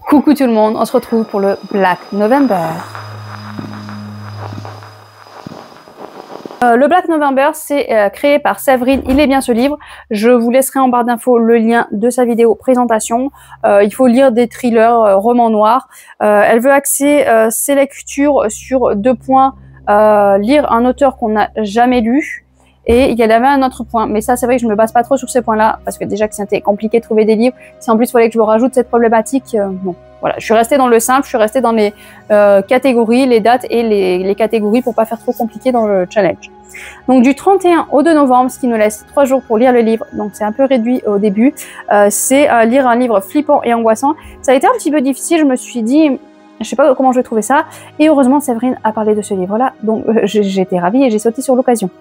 Coucou tout le monde, on se retrouve pour le Black November. Le Black November, c'est créé par Séverine. Il est bien ce livre. Je vous laisserai en barre d'infos le lien de sa vidéo présentation. Il faut lire des thrillers, romans noirs. Elle veut axer ses lectures sur 2 points. Lire un auteur qu'on n'a jamais lu. Et il y avait un autre point, mais ça c'est vrai que je me base pas trop sur ces points-là, parce que déjà que c'était compliqué de trouver des livres, si en plus il fallait que je me rajoute cette problématique, bon. Voilà, je suis restée dans le simple, je suis restée dans les catégories, les dates et les catégories pour pas faire trop compliqué dans le challenge. Donc du 31 au 2 novembre, ce qui nous laisse 3 jours pour lire le livre, donc c'est un peu réduit au début, c'est lire un livre flippant et angoissant. Ça a été un petit peu difficile, je me suis dit... Je sais pas comment je vais trouver ça, et heureusement Séverine a parlé de ce livre-là, donc j'étais ravie et j'ai sauté sur l'occasion.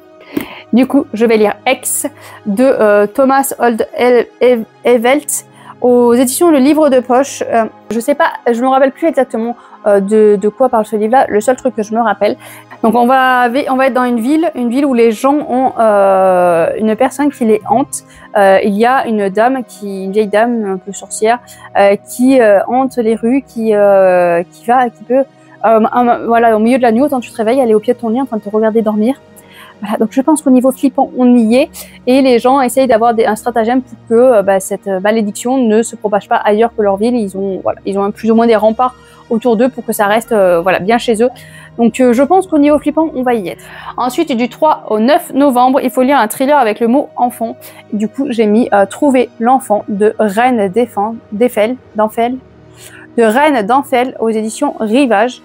Du coup, je vais lire X de Thomas Oldevelt aux éditions Le Livre de Poche. Je sais pas, je me rappelle plus exactement de quoi parle ce livre-là. Le seul truc que je me rappelle. Donc on va être dans une ville où les gens ont une personne qui les hante. Il y a une vieille dame un peu sorcière, qui hante les rues, qui peut, voilà, au milieu de la nuit, quand tu te réveilles, elle est au pied de ton lit en train de te regarder dormir. Voilà, donc je pense qu'au niveau flippant, on y est, et les gens essayent d'avoir un stratagème pour que cette malédiction ne se propage pas ailleurs que leur ville. Ils ont plus ou moins des remparts autour d'eux pour que ça reste bien chez eux. Donc je pense qu'au niveau flippant, on va y être. Ensuite, du 3 au 9 novembre, il faut lire un thriller avec le mot enfant. Du coup, j'ai mis Trouver l'enfant de Reine d'Enfel aux éditions Rivage.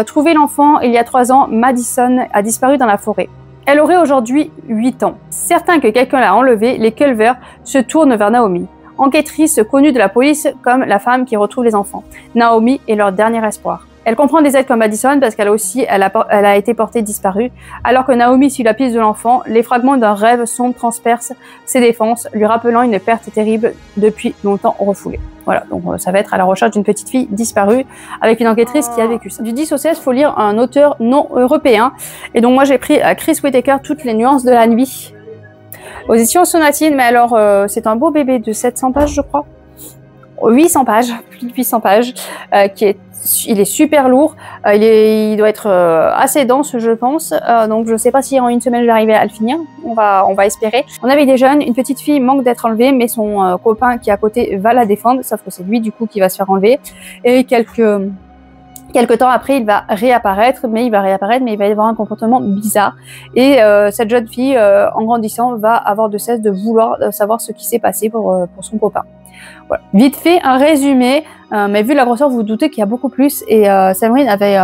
Trouver l'enfant, il y a 3 ans, Madison a disparu dans la forêt. Elle aurait aujourd'hui 8 ans. Certain que quelqu'un l'a enlevée, les Culver se tournent vers Naomi, enquêtrice connue de la police comme la femme qui retrouve les enfants. Naomi est leur dernier espoir. Elle comprend des aides comme Madison parce qu'elle a été portée disparue. Alors que Naomi suit la piste de l'enfant, les fragments d'un rêve sombre transpercent ses défenses, lui rappelant une perte terrible depuis longtemps refoulée. Voilà, donc ça va être à la recherche d'une petite fille disparue avec une enquêtrice qui a vécu ça. Du 10 au 16, il faut lire un auteur non européen. Et donc moi j'ai pris Chris Whittaker, Toutes les nuances de la nuit. Aux éditions Sonatine, mais alors c'est un beau bébé de 700 pages je crois. 800 pages, plus de 800 pages, il est super lourd, il doit être assez dense je pense, donc je sais pas si en une semaine je vais arriver à le finir, on va espérer. On avait des jeunes, une petite fille manque d'être enlevée, mais son copain qui est à côté va la défendre, sauf que c'est lui du coup qui va se faire enlever, et quelques temps après, il va réapparaître, mais il va y avoir un comportement bizarre. Et cette jeune fille, en grandissant, va avoir de cesse de vouloir savoir ce qui s'est passé pour son copain. Voilà. Vite fait, un résumé, mais vu la grosseur, vous vous doutez qu'il y a beaucoup plus. Et Séverine avait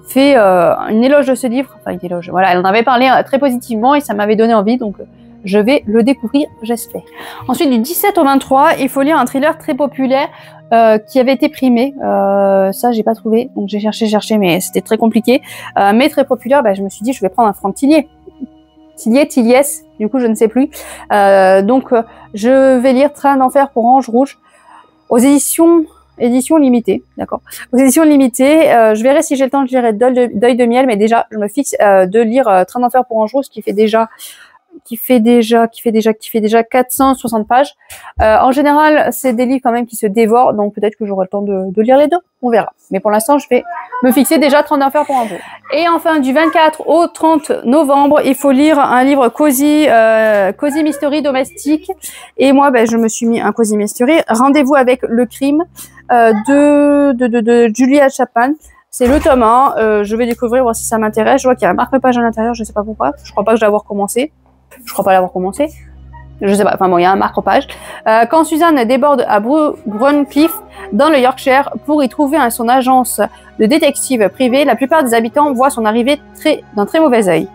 fait une éloge de ce livre, enfin une éloge, voilà, elle en avait parlé très positivement et ça m'avait donné envie, donc je vais le découvrir, j'espère. Ensuite, du 17 au 23, il faut lire un thriller très populaire qui avait été primé. Ça, j'ai pas trouvé, donc j'ai cherché, mais c'était très compliqué. Mais très populaire, je me suis dit, je vais prendre un Franck Tilliez. Tilliès, du coup, je ne sais plus. Donc, je vais lire Train d'enfer pour Ange Rouge aux éditions limitées, d'accord. Aux éditions limitées, je verrai si j'ai le temps de lire Deuil de miel, mais déjà, je me fixe de lire Train d'enfer pour Ange Rouge, qui fait déjà 460 pages. En général, c'est des livres quand même qui se dévorent, donc peut-être que j'aurai le temps de lire les deux, on verra. Mais pour l'instant, je vais me fixer déjà 30 d'enfer pour un jour. Et enfin, du 24 au 30 novembre, il faut lire un livre Cozy Mystery domestique. Et moi, je me suis mis un Cozy Mystery, Rendez-vous avec le crime, de Julia Chapman. C'est le tome 1, je vais découvrir, voir si ça m'intéresse. Je vois qu'il y a un marque-page à l'intérieur, je sais pas pourquoi. Je crois pas que je vais l'avoir commencé. Je crois pas l'avoir commencé. Je sais pas, enfin bon, il y a un marque-page. Quand Suzanne déborde à Bruncliffe, dans le Yorkshire, pour y trouver son agence de détective privée, la plupart des habitants voient son arrivée d'un très mauvais œil.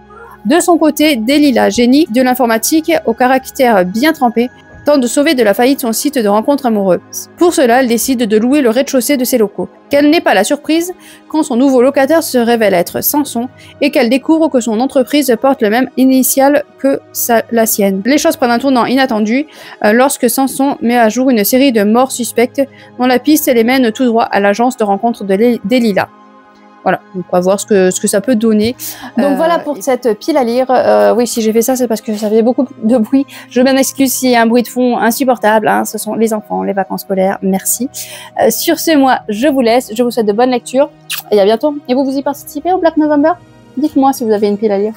De son côté, Delilah, génie de l'informatique, au caractère bien trempé, tente de sauver de la faillite son site de rencontre amoureux. Pour cela, elle décide de louer le rez-de-chaussée de ses locaux. Quelle n'est pas la surprise quand son nouveau locataire se révèle être Samson et qu'elle découvre que son entreprise porte le même initial que la sienne. Les choses prennent un tournant inattendu lorsque Samson met à jour une série de morts suspectes dont la piste les mène tout droit à l'agence de rencontre de Delilah. Voilà, donc on va voir ce que ça peut donner. Donc voilà pour cette pile à lire. Oui, si j'ai fait ça, c'est parce que ça faisait beaucoup de bruit. Je m'en excuse s'il y a un bruit de fond insupportable. Hein, ce sont les enfants, les vacances scolaires. Merci. Sur ce, moi, je vous laisse. Je vous souhaite de bonnes lectures et à bientôt. Et vous y participez au Black November? Dites-moi si vous avez une pile à lire.